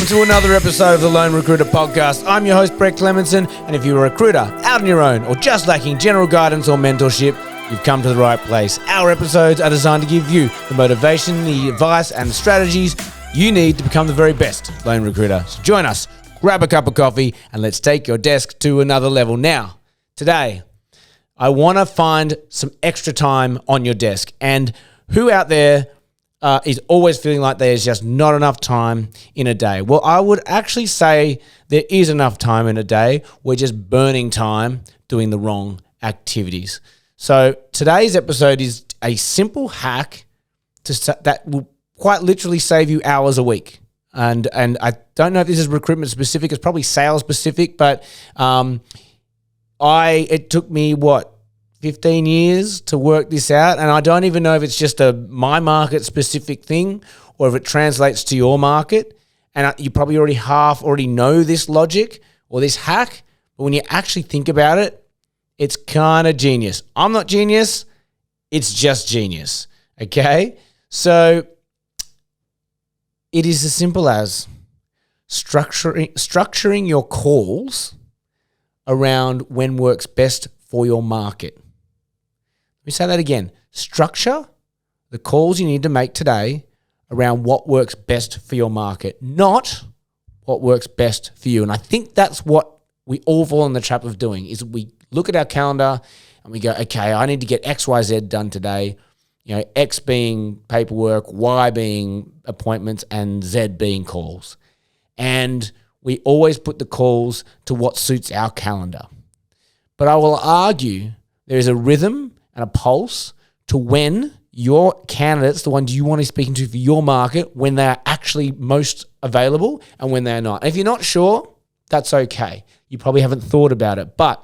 to another episode of the Lone Recruiter Podcast. I'm your host, Brett Clemenson, and if you're a recruiter out on your own or just lacking general guidance or mentorship, you've come to the right place. Our episodes are designed to give you the motivation, the advice, and the strategies you need to become the very best lone recruiter. So join us, grab a cup of coffee, and let's take your desk to another level. Now, today, I want to find some extra time on your desk. And who out there is always feeling like there's just not enough time in a day? Well, I would actually say there is enough time in a day. We're just burning time doing the wrong activities. So today's episode is a simple hack that will quite literally save you hours a week. And I don't know if this is recruitment specific. It's probably sales specific, but it took me 15 years to work this out, and I don't even know if it's just a my market specific thing or if it translates to your market. And you probably already know this logic or this hack, but when you actually think about it, it's kind of genius. I'm not genius, it's just genius. Okay? So it is as simple as structuring your calls around when works best for your market. Let me say that again. Structure the calls you need to make today around what works best for your market, not what works best for you. And I think that's what we all fall in the trap of doing, is we look at our calendar and we go, okay, I need to get X, Y, Z done today. You know, X being paperwork, Y being appointments, and Z being calls. And we always put the calls to what suits our calendar. But I will argue there is a rhythm and a pulse to when your candidates, the ones you want to be speaking to for your market, when they're actually most available and when they're not. And if you're not sure, that's okay. You probably haven't thought about it. But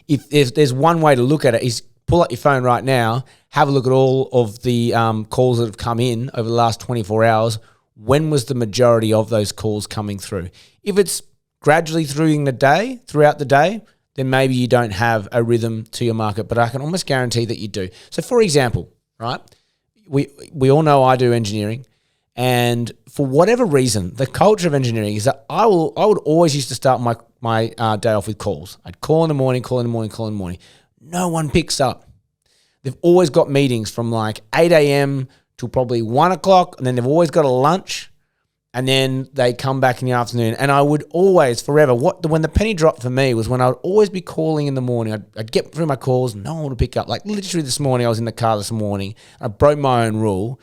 if there's one way to look at it, is pull up your phone right now, have a look at all of the calls that have come in over the last 24 hours. When was the majority of those calls coming through? If it's gradually throughout the day, then maybe you don't have a rhythm to your market, but I can almost guarantee that you do. So for example, right, we all know I do engineering, and for whatever reason, the culture of engineering is that I would always used to start my day off with calls. I'd call in the morning. No one picks up. They've always got meetings from like 8 a.m. till probably 1 o'clock, and then they've always got a lunch, and then they come back in the afternoon. And I would always, forever, when the penny dropped for me was when I would always be calling in the morning. I'd get through my calls, no one would pick up. Like literally this morning, I was in the car this morning, I broke my own rule,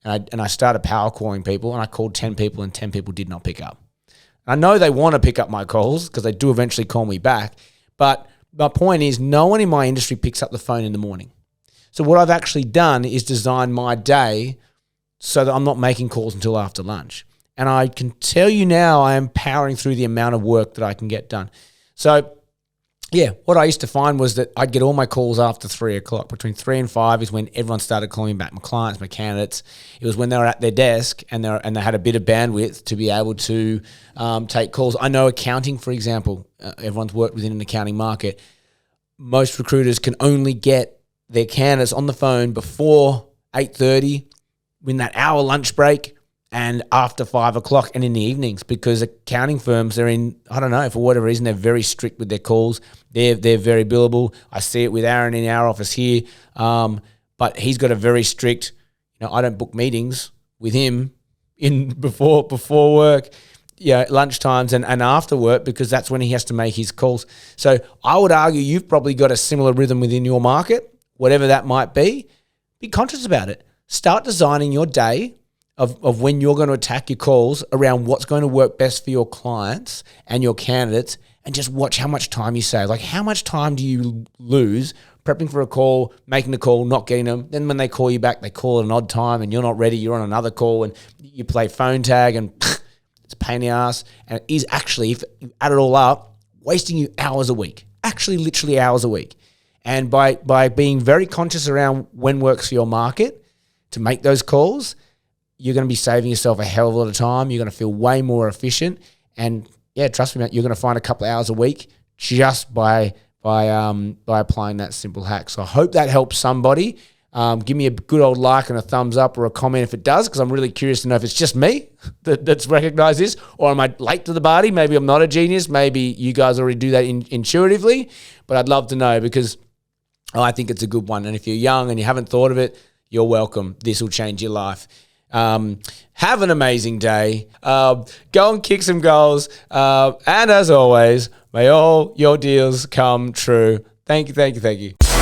and I started power calling people, and I called 10 people, and 10 people did not pick up. I know they want to pick up my calls because they do eventually call me back, but my point is no one in my industry picks up the phone in the morning. So what I've actually done is design my day so that I'm not making calls until after lunch. And I can tell you now I am powering through the amount of work that I can get done. So yeah, what I used to find was that I'd get all my calls after 3 o'clock. Between 3 and 5 is when everyone started calling me back, my clients, my candidates. It was when they were at their desk and they had a bit of bandwidth to be able to take calls. I know accounting, for example, everyone's worked within an accounting market. Most recruiters can only get their candidates on the phone before 8:30, in that hour lunch break, and after 5 o'clock and in the evenings, because accounting firms are I don't know, for whatever reason, they're very strict with their calls. They're very billable. I see it with Aaron in our office here. But he's got a very strict, I don't book meetings with him before work, lunchtimes and after work, because that's when he has to make his calls. So I would argue you've probably got a similar rhythm within your market, whatever that might be. Be conscious about it. Start designing your day of when you're going to attack your calls around what's going to work best for your clients and your candidates, and just watch how much time you save. Like, how much time do you lose prepping for a call, making the call, not getting them? Then when they call you back, they call at an odd time and you're not ready, you're on another call, and you play phone tag, and it's a pain in the ass. And it is actually, if you add it all up, wasting you hours a week. Actually, literally hours a week. And by being very conscious around when works for your market to make those calls, you're going to be saving yourself a hell of a lot of time. You're going to feel way more efficient. And yeah, trust me, mate, you're going to find a couple of hours a week just by applying that simple hack. So I hope that helps somebody. Give me a good old like and a thumbs up or a comment if it does, because I'm really curious to know if it's just me that's recognized this, or am I late to the party? Maybe I'm not a genius. Maybe you guys already do that intuitively, but I'd love to know, because I think it's a good one. And if you're young and you haven't thought of it, you're welcome. This will change your life. Have an amazing day. Go and kick some goals. And as always, may all your deals come true. Thank you, thank you, thank you.